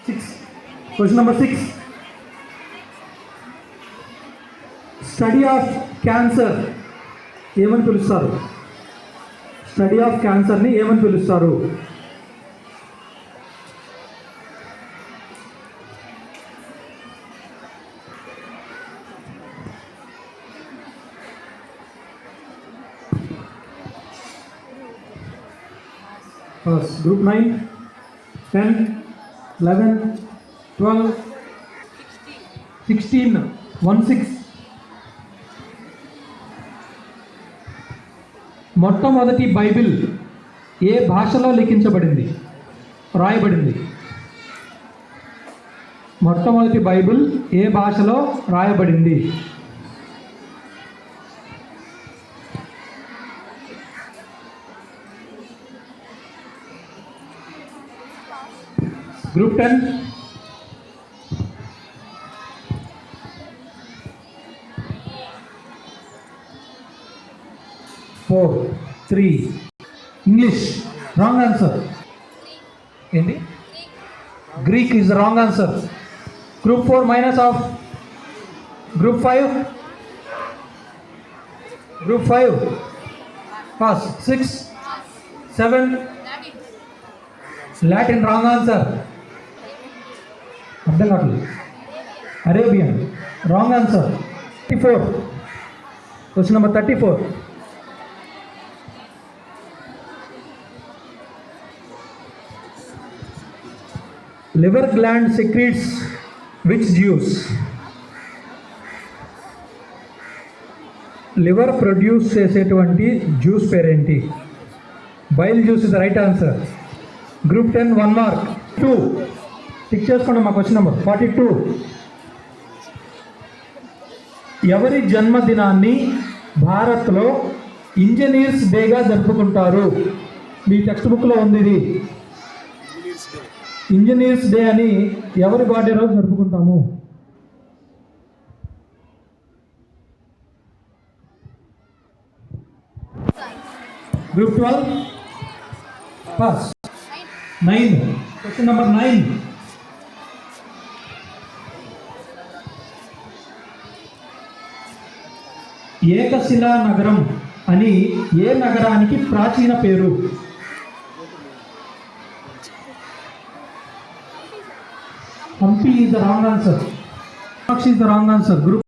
6. Question number 6. Study of cancer ఏమని పిలుస్తారు? Study of క్యాన్సర్ని ఏమని పిలుస్తారు? Group 9, 10, 11, 12, 16, 16. మొట్టమొదటి బైబిల్ ఏ భాషలో లిఖించబడింది, రాయబడింది? మొట్టమొదటి బైబిల్ ఏ భాషలో రాయబడింది? గ్రూప్ 10, 4, 3. English wrong answer. ఏంటి? Greek is wrong answer. Group 4 minus half. Group 5, group 5 pass. 6, 7. Latin wrong answer. అర్థం కావట్లేదు. Arabian wrong answer. 34. Question number 34. Liver gland secretes which juice? Liver produce చేసేటువంటి జ్యూస్ పేరేంటి? Bile juice is the right answer. Group 10 1 mark. 2 tick చేసుకోండి. మా question number 42. ఎవరి జన్మదినాన్ని భారత్లో engineers డేగా జరుపుకుంటారు? మీ టెక్స్ట్ బుక్లో ఉంది ఇది. ఇంజనీర్స్ డే అని ఎవరి బర్త్డే రోజు జరుపుకుంటాము? Group 12 pass. 9. Question number 9. ఏకశిలా నగరం అని ఏ నగరానికి ప్రాచీన పేరు? Hampi is the wrong answer. is the wrong answer. Group